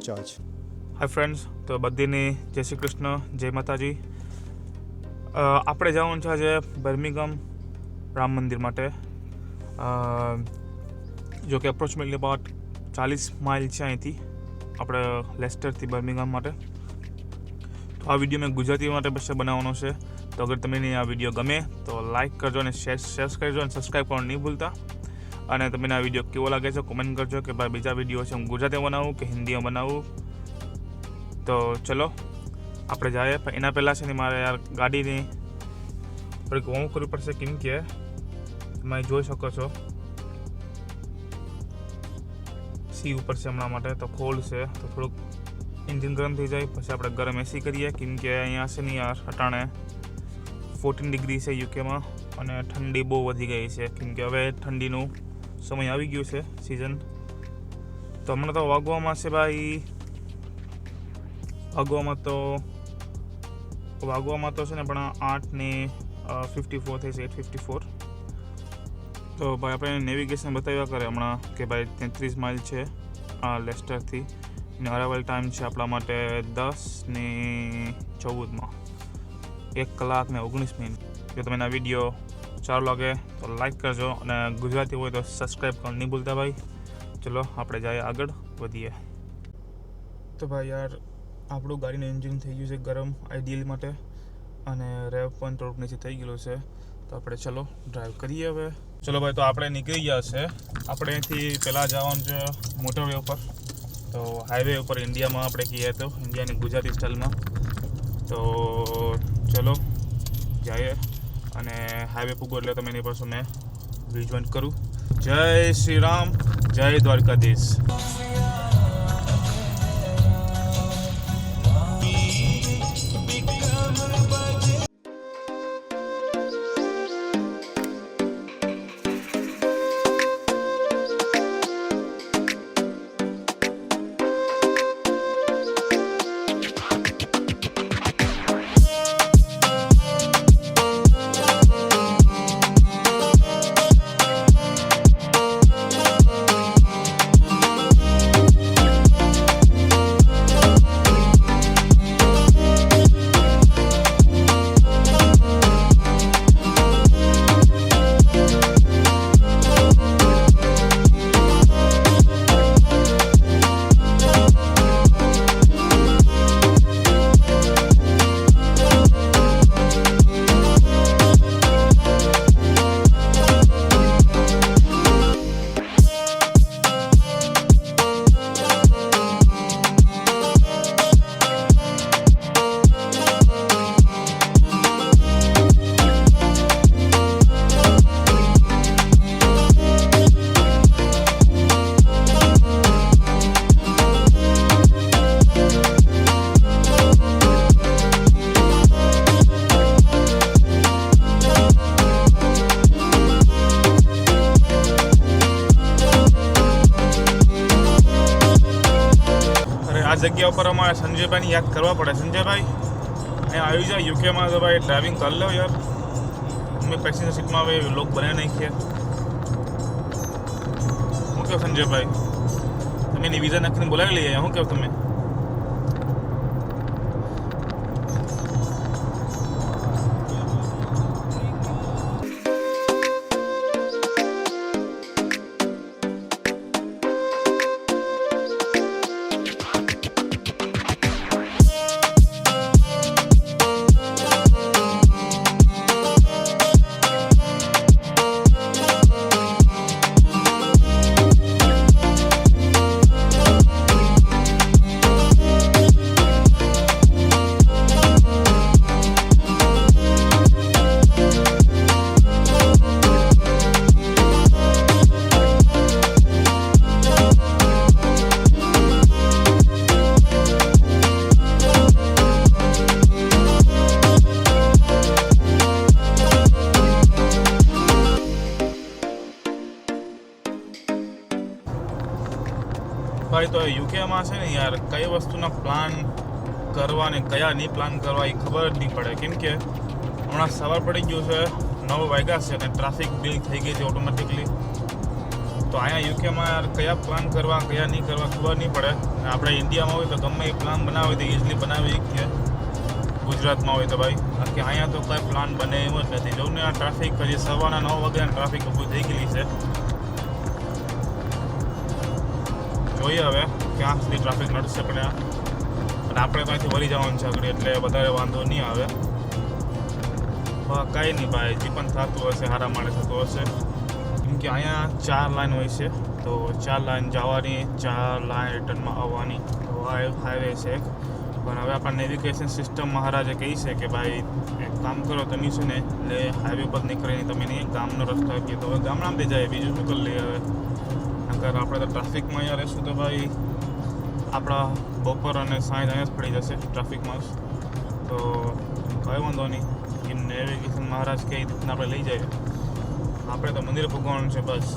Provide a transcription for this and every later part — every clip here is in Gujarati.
ચાર્જ. હાય ફ્રેન્ડ્સ, તો બધીને જય શ્રી કૃષ્ણ, જય માતાજી. આપણે જવાનું છે આજે બર્મિંગહામ રામ મંદિર માટે. જો કે અપ્રોક્સિમેટલી અબાઉટ 40 માઇલ છે અહીંથી, આપણે લેસ્ટરથી બર્મિંગહામ માટે. તો આ વિડીયો મેં ગુજરાતી માટે બસ બનાવવાનો છે. તો અગર તમને આ વિડીયો ગમે તો લાઇક કરજો અને શેર કરજો અને સબસ્ક્રાઈબ કરવાનું નહીં ભૂલતા. અને તમને આ વિડીયો કેવો લાગે છે કોમેન્ટ કરજો કે ભાઈ બીજા વિડીયો છે હું ગુજરાતીમાં બનાવું કે હિન્દીમાં બનાવું. તો ચલો આપણે જઈએ. પણ એના પહેલાં છે ને મારે યાર ગાડીની થોડીક વોર્મ કરવી પડશે, કેમ કે તમે જોઈ શકો છો સી ઉપર છે હમણાં માટે, તો કોલ્ડ છે, તો થોડુંક એન્જિન ગરમ થઈ જાય પછી આપણે ગરમ એસી કરીએ. કેમ કે અહીંયા છે ને યાર અટાણે 14 ડિગ્રી છે યુકેમાં અને ઠંડી બહુ વધી ગઈ છે. કેમ કે હવે ઠંડીનું સમય આવી ગયું છે સિઝન. તો હમણાં તો વાગવામાં છે ભાઈ, વાગવામાં તો છે ને પણ 8:54 થઈ છે, 8:54. તો ભાઈ આપણે નેવિગેશન બતાવ્યા કરે હમણાં કે ભાઈ 33 માઇલ છે આ લેસ્ટરથી. અને અરાઇવલ ટાઈમ છે આપણા માટે 10:14 1 કલાક ને 19 મિનિટ. જો તમને આ વિડીયો સારો લાગે તો લાઈક કરજો અને ગુજરાતી હોય તો સબસ્ક્રાઈબ કરવાનું નહીં ભૂલતા ભાઈ. ચલો આપણે જઈએ, આગળ વધીએ. તો ભાઈ યાર આપણું ગાડીનું એન્જિન થઈ ગયું છે ગરમ આઈડિયલ માટે અને રેવ પણ થોડુંક નીચે થઈ ગયેલું છે. તો આપણે ચલો ડ્રાઈવ કરીએ હવે. ચલો ભાઈ, તો આપણે નીકળી ગયા છે. આપણે અહીંથી પહેલાં જવાનું છે મોટરવે ઉપર. તો હાઈવે ઉપર ઇન્ડિયામાં આપણે કહીએ તો ઇન્ડિયાની ગુજરાતી સ્ટાઇલમાં. તો ચલો જઈએ અને હાઈવે પૂગો એટલે તમે એની પાસે મેં રિજોઈન કરું. જય શ્રી રામ, જય દ્વારકાધીશ. આ જગ્યા ઉપર અમારે સંજયભાઈને યાદ કરવા પડે. સંજયભાઈ અહીંયા આવી જાય યુકેમાં તો ભાઈ ડ્રાઇવિંગ કરી લો યાર. અમે પેસેન્જર સીટમાં હવે લોક બને નાખીએ. શું કહો સંજયભાઈ, તમે એની વિઝા નાખીને બોલાવી લઈએ. શું કહો તમે? ભાઈ તો યુકેમાં છે ને યાર કઈ વસ્તુના પ્લાન કરવા ને કયા નહીં પ્લાન કરવા એ ખબર જ નહીં પડે. કેમ કે હમણાં સવાર પડી ગયું છે, 9 વાગ્યા છે અને ટ્રાફિક બિલ થઈ ગઈ છે ઓટોમેટિકલી. તો અહીંયા યુકેમાં યાર કયા પ્લાન કરવા કયા નહીં કરવા ખબર નહીં પડે. આપણે ઇન્ડિયામાં હોય તો ગમે એ પ્લાન બનાવે તો ઇઝીલી બનાવી શકીએ. ગુજરાતમાં હોય તો ભાઈ બાકી અહીંયા તો કાંઈ પ્લાન બને એમ જ નથી. જોઉં ને આ ટ્રાફિક હજી સવારના 9 વાગ્યાની ટ્રાફિક ઊભી થઈ ગયેલી છે. જોઈએ હવે ક્યાં સુધી ટ્રાફિક નડશે. પણ અને આપણે તો અહીંથી વળી જવાનું છે આગળ, એટલે વધારે વાંધો નહીં આવે. કાંઈ નહીં ભાઈ, જે પણ થતું હશે સારા માળે થતું હશે. કેમ કે અહીંયા 4 લાઈન હોય છે, તો 4 લાઈન જવાની, 4 લાઈન રિટર્નમાં આવવાની. તો આ હાઈવે છે એક. પણ હવે આપણા નેવિગેશન સિસ્ટમ મહારાજે કહી છે કે ભાઈ એક કામ કરો તમે શું ને, એટલે હાઈવે પર નીકળીને તમે નહીં ગામનો રસ્તો આપીએ તો હવે ગામડામાંથી જાય, બીજું શું કરી લઈએ હવે. નકર આપણે તો ટ્રાફિકમાં અહીંયા રહેશું તો ભાઈ આપણા બપોર અને સાંજ અહીંયા જ પડી જશે ટ્રાફિકમાં જ. તો કંઈ વાંધો નહીં, એમ નેવિગેશન મહારાજ કહે એ રીતના આપણે લઈ જઈએ. આપણે તો મંદિરે ભગવાન છે બસ.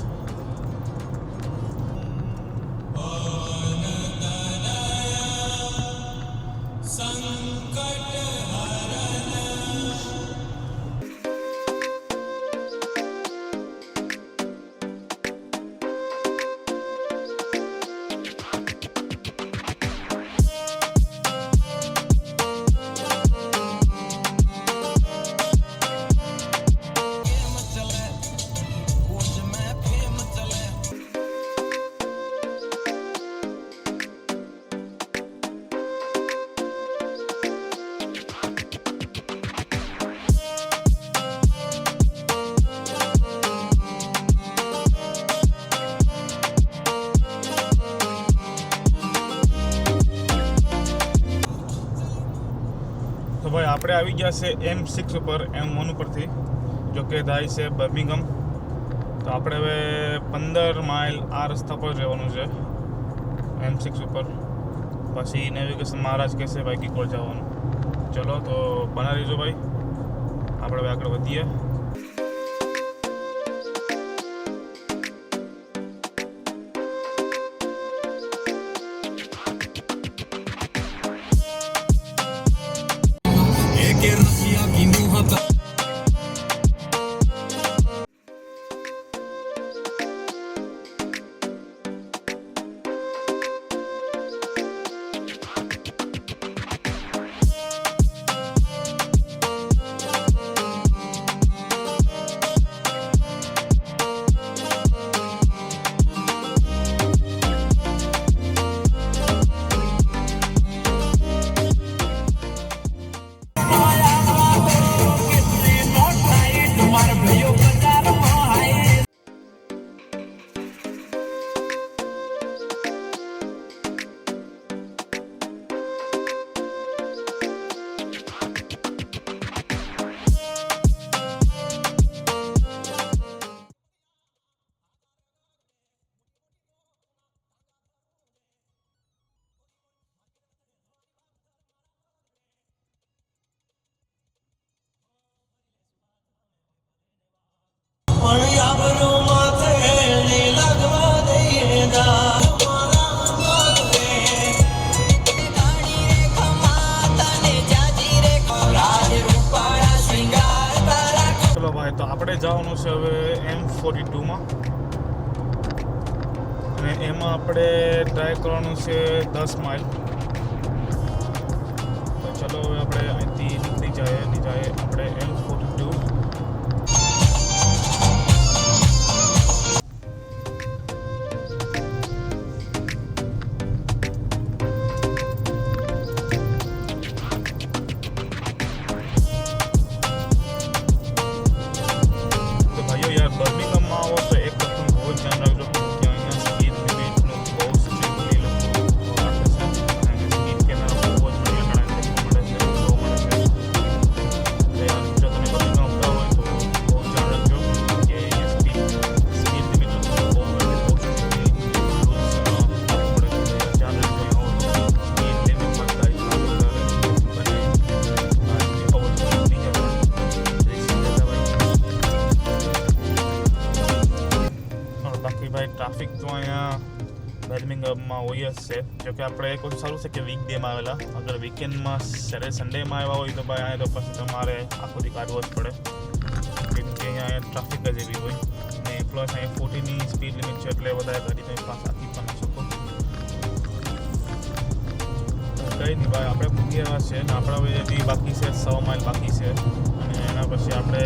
તો ભાઈ આપણે આવી ગયા છે M6 ઉપર, M1 ઉપરથી, જો કે થાય છે બર્મિંગહામ. તો આપણે હવે 15 માઇલ આ રસ્તા પર રહેવાનું છે M6 ઉપર. પછી નેવિગેશન મહારાજ કહેશે ભાઈ કીકોલ જવાનું. ચલો તો બના રહીજો ભાઈ, આપણે હવે આગળ વધીએ. તો આપણે જવાનું છે હવે M42માં, અને એમાં આપણે ટ્રાય કરવાનું છે 10 માઇલ. તો ચલો હવે આપણે અહીંથી નીકળી જાય આપણે M42. ટ્રાફિક તો અહીંયા બર્મિંગહામમાં હોય જ છે. જોકે આપણે એક વસ્તુ સારું છે કે વીકડેમાં આવેલા, અગર વીકેન્ડમાં સન્ડેમાં આવ્યા હોય તો ભાઈ અહીંયા તો પછી તમારે આખો દી કાઢવો જ પડે, કેમ કે અહીંયા ટ્રાફિક જ એવી હોય ને પ્લસ અહીંયા 40ની સ્પીડ લિમિટ છે, એટલે વધારે ગાડી તમે પાસ આપી પણ શકો. કંઈ નહીં ભાઈ, આપણે પૂરી એવા છે ને આપણા હવે બી બાકી છે 100 માઇલ બાકી છે, અને એના પછી આપણે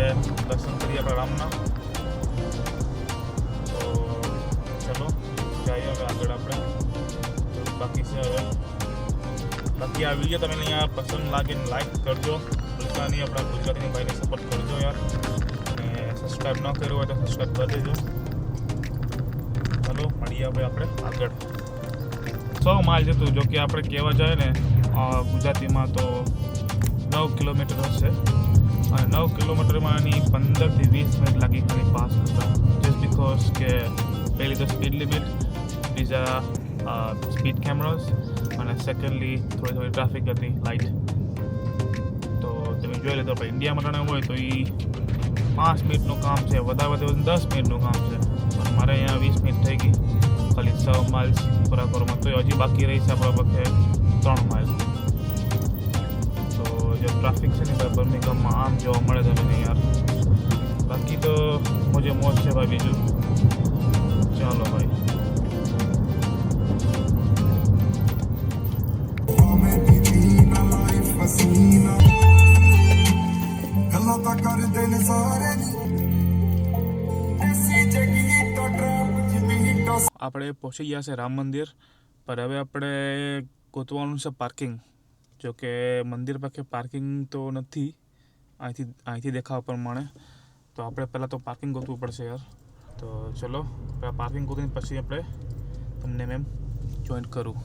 દર્શન કરીએ આપણા રામના. તો ચલો જઈએ હવે આગળ. આપણે બાકી છે હવે. બાકી આ વિડીયો તમને અહીંયા પસંદ લાગે ને લાઈક કરજો, ભૂલતા નહીં. આપણા ગુજરાતીની ભાઈને સપોર્ટ કરજો યાર, અને સબસ્ક્રાઈબ ન કર્યું હોય તો સબસ્ક્રાઈબ કરી દેજો. ચલો મળીએ હવે આપણે આગળ. 100 માઇલ જતું, જો કે આપણે કહેવા જાય ને ગુજરાતીમાં તો 9 કિલોમીટર હશે, અને 9 કિલોમીટરમાં એની 15 થી 20 મિનિટ લાગી ખાલી પાસ કરતા, જસ્ટ બિકોઝ કે પહેલી તો સ્પીડ લિમિટ, બીજા સ્પીડ કેમેરાસ, અને સેકન્ડલી થોડી ટ્રાફિક હતી લાઇટ. તો તમે જોઈ લેતો આપણે ઇન્ડિયામાં રણે હોય તો એ 5 મિનિટનું કામ છે, વધારે 10 મિનિટનું કામ છે, પણ મારે અહીંયા 20 મિનિટ થઈ ગઈ ખાલી 100 માઇલ્સ પૂરા કરવામાં. તો હજી બાકી રહી છે આપણા પાસે 3 માઇલ. તો જે ટ્રાફિક છે ને ભાઈ બર્મિંગહામમાં આમ જોવા મળે છે મને યાર. બાકી તો મોજે મોજ છે ભાઈ. બીજું ચાલો ભાઈ. આપણે પહોંચી ગયા છે રામ મંદિર પર. હવે આપણે ગોતવાનું છે પાર્કિંગ. જો કે મંદિર પાસે પાર્કિંગ તો નથી અહીંથી દેખાવા પ્રમાણે, તો આપણે પહેલાં તો પાર્કિંગ ગોતવું પડશે યાર. તો ચલો પહેલાં પાર્કિંગ ગોતીને પછી આપણે તમને મેમ જોઈન્ટ કરું.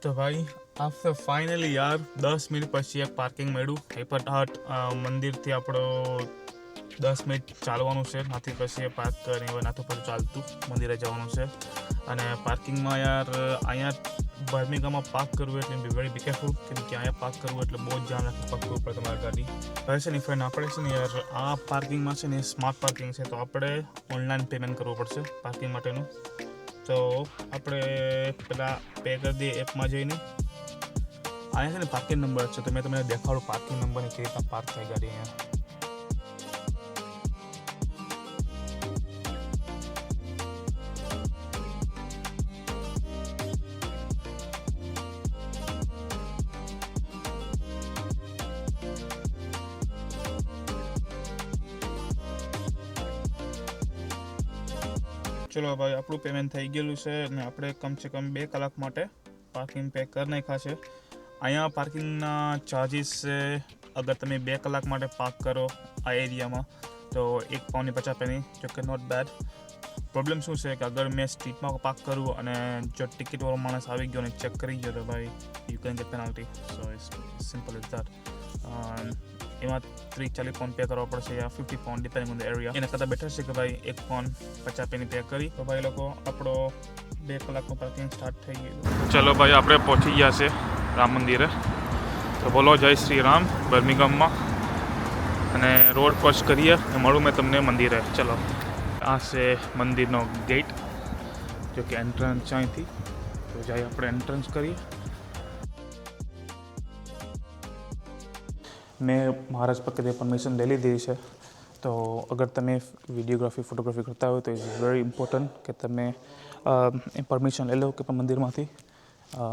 તો ભાઈ આફ્ટર ફાઇનલી યાર 10 મિનિટ પછી એક પાર્કિંગ મળ્યું. હેપટહાટ મંદિરથી આપણો 10 મિનિટ ચાલવાનું છે, નાથી પછી પાર્ક કરીને હવે નાથી પછી ચાલતું મંદિરે જવાનું છે. અને પાર્કિંગમાં યાર અહીંયા બર્મિંગહામમાં પાર્ક કરવું એટલે બી વેરી બી કેરફુલ, કેમ કે અહીંયા પાર્ક કરવું એટલે બહુ જ ધ્યાન રાખવું પડતું પડે તમારી ગાડી. હવે છે ને ફ્રેન્ડ આપણે છે ને યાર આ પાર્કિંગમાં છે ને સ્માર્ટ પાર્કિંગ છે, તો આપણે ઓનલાઈન પેમેન્ટ કરવું પડશે પાર્કિંગ માટેનું. તો આપણે પેલા પે કરી દઈએ એપમાં જઈને. અહીંયા છે ને પાર્કિંગ નંબર છે, તો મેં તમને દેખાડું પાર્કિંગ નંબરની કેવી રીતના પાર્ક થાય ગાડી અહીંયા. ચલો ભાઈ આપણું પેમેન્ટ થઈ ગયેલું છે, અને આપણે કમસે કમ 2 કલાક માટે પાર્કિંગ પે કરી નાખ્યા છે. અહીંયા પાર્કિંગના ચાર્જિસ છે, અગર તમે 2 કલાક માટે પાર્ક કરો આ એરિયામાં તો £1.50, જો કે નોટ બેડ. પ્રોબ્લેમ શું છે કે અગર મેં સ્ટ્રીટમાં પાર્ક કરું અને જો ટિકિટવાળો માણસ આવી ગયો અને ચેક કરી ગયો તો ભાઈ you can get penalty. So it's simple is that. એમાં £30-40 પે કરવા પડશે, યા £50 ડિપેન્ડિંગ ઓન ધ એરિયા. એના કરતાં બેટર છે કે ભાઈ £1.50 પે કરી. તો ભાઈ લોકો આપણો 2 કલાકનું પાર્કિંગ સ્ટાર્ટ થઈ ગયું. ચલો ભાઈ આપણે પહોંચી ગયા છે રામ મંદિરે. તો બોલો જય શ્રી રામ બર્મિંગહામમાં, અને રોડ ક્રોસ કરીએ મળું મેં તમને મંદિરે. ચલો આ છે મંદિરનો ગેટ, જો કે એન્ટ્રન્સ છે અહીંથી. તો જઈએ આપણે એન્ટ્રન્સ કરીએ. મેં મહારાજ પાસેથી પરમિશન લઈ લીધી છે. તો અગર તમે વિડીયોગ્રાફી ફોટોગ્રાફી કરતા હોય તો ઇટ્સ વેરી ઇમ્પોર્ટન્ટ કે તમે પરમિશન લઈ લો કે પણ મંદિરમાંથી,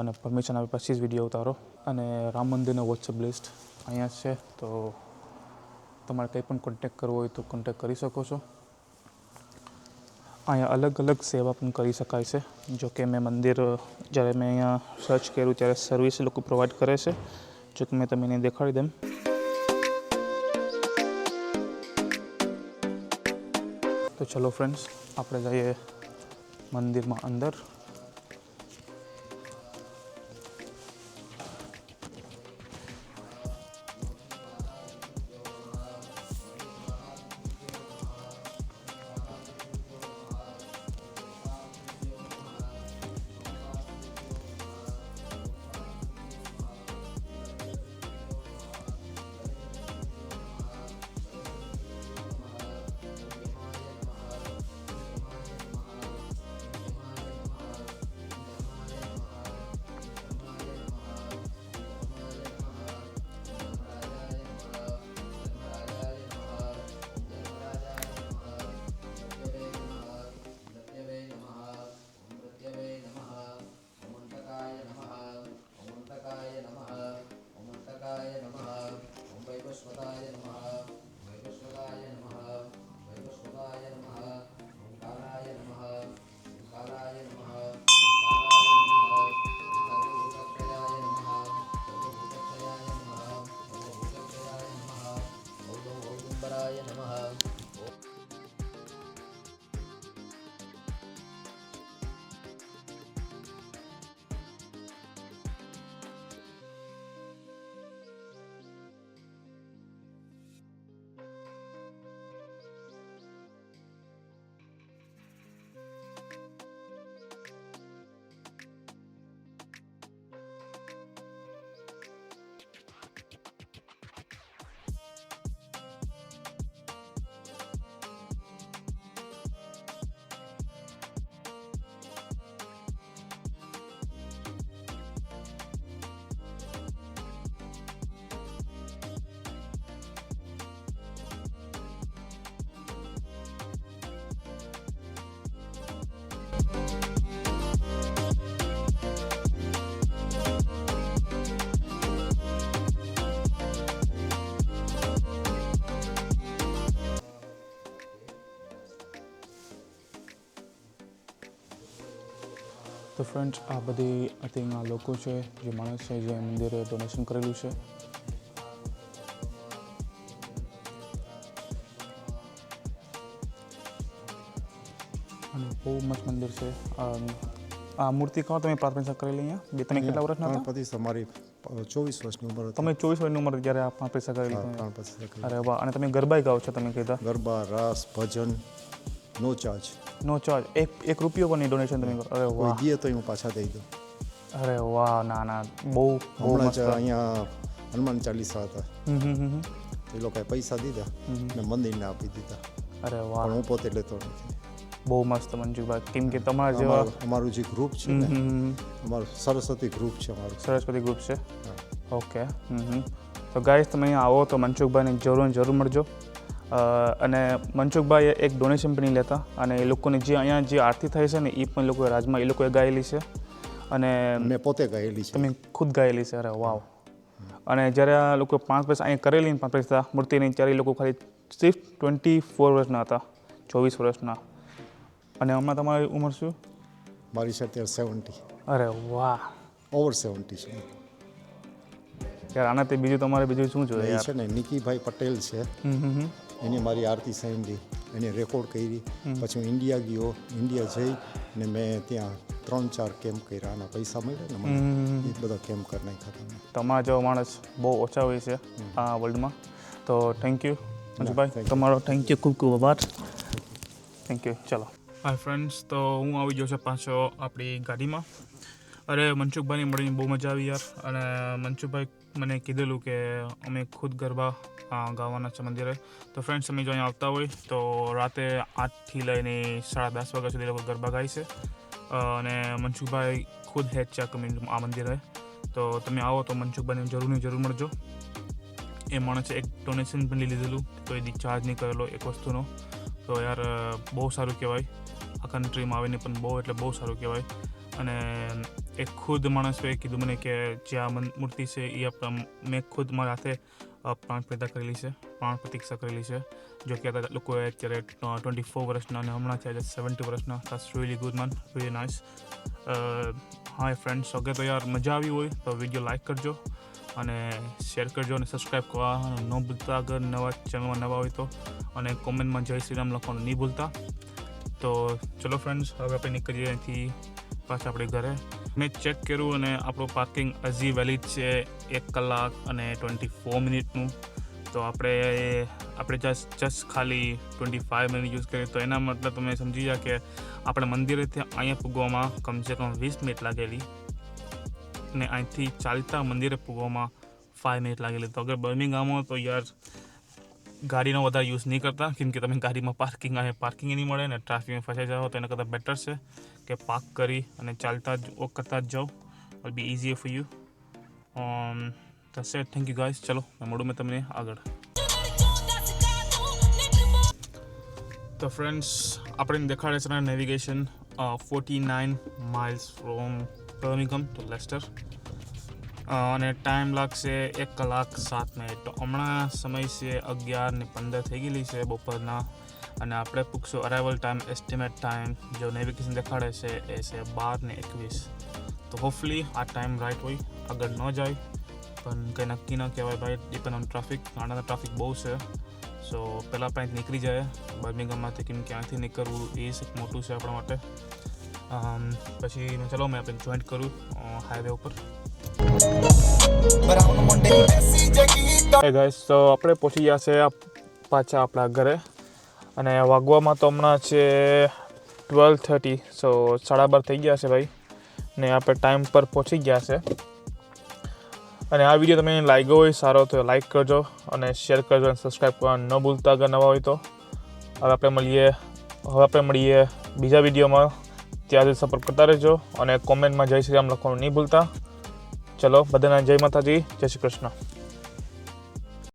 અને પરમિશન આવે પછી જ વિડીયો ઉતારો. અને રામ મંદિરનો વોટ્સઅપ લિસ્ટ અહીંયા છે, તો તમારે કંઈ પણ કોન્ટેક્ટ કરવો હોય તો કોન્ટેક્ટ કરી શકો છો. અહીંયા અલગ અલગ સેવા પણ કરી શકાય છે. જો કે મેં મંદિર જ્યારે મેં અહીંયા સર્ચ કર્યું ત્યારે સર્વિસ લોકો પ્રોવાઈડ કરે છે, જો કે મેં તમને દેખાડી દઉં. તો ચલો ફ્રેન્ડ્સ આપણે જઈએ મંદિરમાં અંદર. તો ફ્રેન્ડ્સ, આ બધી આઈ થિંક આ લોકો છે, જે માણસ છે જે મંદિરે ડોનેશન કરેલું છે. અને બહુ મસ્ત મંદિર છે. આ મૂર્તિ કહો તમે પ્રાર્થના કરેલી અહીંયા બે તમે કેટલા વર્ષના હતા? ગણપતિ તમારી 24 વર્ષની ઉંમર હતી. તમે 24 વર્ષની ઉંમર જ્યારે આ પ્રાર્થના કરેલી? ગણપતિ કરેલી. અરે વાહ. અને તમે ગરબા ગાઓ છો તમે કીધા? ગરબા, રાસ, ભજન, નો ચાર્જ. નો ચાર્જ. એક રૂપિયો પણ ડોનેશન તમે કરો? અરે વાહ. કોઈ દે તો હું પાછા દઈ દઉં. અરે વાહ. ના ના, બહુ હમણાં જ અહીંયા હનુમાન ચાલીસા હતા, હમ. એ લોકોએ પૈસા દીધા ને મંદિરને આપી દીધા. અરે વાહ. પણ હું પોતે લેતો નથી. બહુ મસ્ત મનસુખભાઈ. કેમ કે તમારા જેવા અમારું જે ગ્રુપ છે ને, અમારું સરસ્વતી ગ્રુપ છે. અમારું સરસ્વતી ગ્રુપ છે. ઓકે. તો ગાઈસ, તમે અહીંયા આવો તો મનસુખભાઈને જરૂર મળજો. અને મનસુખભાઈએ એક ડોનેશન પણ નહીં લેતા. અને એ લોકોની જે અહીંયા જે આરતી થાય છે ને, એ પણ લોકોએ રાજમાં એ લોકોએ ગાયેલી છે. અને મેં પોતે ગાયેલી છે. તમે ખુદ ગાયેલી છે? અરે વાવ. અને જ્યારે આ લોકો 5 પૈસા અહીંયા કરેલી 5 પૈસા મૂર્તિની, ત્યારે એ લોકો ખાલી સિર્ફ 24 વર્ષના હતા, 24 વર્ષના. અને હમણાં તમારી ઉંમર શું? મારી છે અત્યારે 70. અરે વાહ. ઓવર 70 છે યાર. આનાથી બીજું તમારે બીજું શું જોઈએ યાર? છે ને નિકીભાઈ પટેલ છે, એને મારી આરતી સાંભળી, એને રેકોર્ડ કરી. પછી હું ઇન્ડિયા ગયો. ઇન્ડિયા જઈ ને મેં ત્યાં 3-4 કેમ્પ કર્યા. આના પૈસા મળ્યા ને મને, એ બધા કેમ્પ કરી નાખ્યા. તમારા જેવો માણસ બહુ ઓછા હોય છે આ વર્લ્ડમાં. તો થેન્ક યુ મનસુખભાઈ, તમારો થેન્ક યુ, ખૂબ ખૂબ આભાર. Thank you. ચલો. હાય ફ્રેન્ડ્સ, તો હું આવી ગયો છે પાછો આપણી ગાડીમાં. અરે મનસુખભાઈને મળીને બહુ મજા આવી યાર. અને મનસુખભાઈ મને કીધેલું કે અમે ખુદ ગરબા ગાવાના છે મંદિરે. તો ફ્રેન્ડ્સ, તમે જો અહીંયા આવતા હોય તો રાતે 8થી લઈને 10:30 વાગ્યા સુધી લોકો ગરબા ગાય છે. અને મનસુખભાઈ ખુદ હેડ છે આ મંદિરે. તો તમે આવો તો મનસુખભાઈને જરૂર મળજો. એ માણસે એક ડોનેશન પણ લીધેલું, કોઈ દી ચાર્જ નહીં કરેલો એક વસ્તુનો. તો યાર બહુ સારું કહેવાય. આ કન્ટ્રીમાં આવીને પણ બહુ સારું કહેવાય. અને એ ખુદ માણસોએ કીધું મને કે જે આ મૂર્તિ છે એ મેં ખુદ મારા હાથે પ્રાણ પ્રતિષ્ઠા કરેલી છે. જો કે લોકોએ અત્યારે 24 વર્ષના અને હમણાં થયા છે 70 વર્ષના. that's really good man, really nice. હા ફ્રેન્ડ્સ, ઓકે. તો યાર મજા આવી હોય તો વિડીયો લાઈક કરજો અને શેર કરજો અને સબસ્ક્રાઈબ કરવાનું ન ભૂલતા. અગર ચેનલમાં નવા હોય તો. અને કોમેન્ટમાં જય શ્રી રામ લખવાનું નહીં ભૂલતા. તો ચલો ફ્રેન્ડ્સ, હવે આપણે નીકળીએ અહીંથી પાછા આપણે ઘરે. મેં ચેક કર્યું અને આપણું પાર્કિંગ હજી વેલિડ છે 1 કલાક અને 24 મિનિટનું. તો આપણે જસ્ટ ખાલી 25 મિનિટ યુઝ કરીએ તો એના મતલબ તમે સમજી જાય કે આપણે મંદિરેથી અહીંયા પૂગવામાં કમસે કમ 20 મિનિટ લાગેલી ને અહીંથી ચાલતા મંદિરે પૂગવામાં 5 મિનિટ લાગેલી. તો અગર બર્મિંગહામમાં તો યાર ગાડીનો વધારે યુઝ નહીં કરતા, કેમ કે તમે ગાડીમાં પાર્કિંગ નહીં મળે ને ટ્રાફિકમાં ફસાઈ જાઓ. તો એના કરતાં બેટર છે કે પાર્ક કરી અને ચાલતા જ વોક કરતા જ જાઓ. It be easier for you. That's it. Thank you guys. ચલો મળું મેં તમને આગળ. તો ફ્રેન્ડ્સ, આપણે દેખાડે છે navigation 49 miles from Birmingham to Leicester અને ટાઈમ લાગશે 1 કલાક 7 મિનિટ. તો હમણાં સમય છે 11:15 થઈ ગયેલી છે બપોરના અને આપણે પૂછશું અરાઇવલ ટાઈમ, એસ્ટિમેટ ટાઈમ જો નેવિગેશન દેખાડે છે એ છે 12:21. તો હોપફુલી આ ટાઈમ રાઇટ હોય, આગળ ન જાય પણ કંઈ નક્કી ન કહેવાય ભાઈ, ડિપેન્ડ ઓન ટ્રાફિક. આના ટ્રાફિક બહુ છે. સો પહેલાં આપણે નીકળી જાય બર્મિંગહામમાંથી, કેમ કે અહીંથી નીકળવું એ એક મોટું છે આપણા માટે. પછી ચલો મેં આપણે જોઈન્ટ કરું હાઈવે ઉપર. હે ગાઈસ, તો આપણે પહોંચી ગયા છે પાછા આપણા ઘરે અને વાગવામાં તો હમણાં છે 12:30. સો 12:30 થઈ ગયા છે ભાઈ ને આપણે ટાઈમ પર પહોંચી ગયા છે. અને આ વિડીયો તમને લાગ્યો હોય સારો તો લાઈક કરજો અને શેર કરજો અને સબસ્ક્રાઈબ કરવાનું ન ભૂલતા અગર નવા હોય તો. હવે આપણે મળીએ બીજા વિડીયોમાં. ત્યાં સુધી સપોર્ટ કરતા રહેજો અને કોમેન્ટમાં જય શ્રી રામ લખવાનું નહીં ભૂલતા. ચલો બધાને જય માતાજી, જય શ્રી કૃષ્ણ.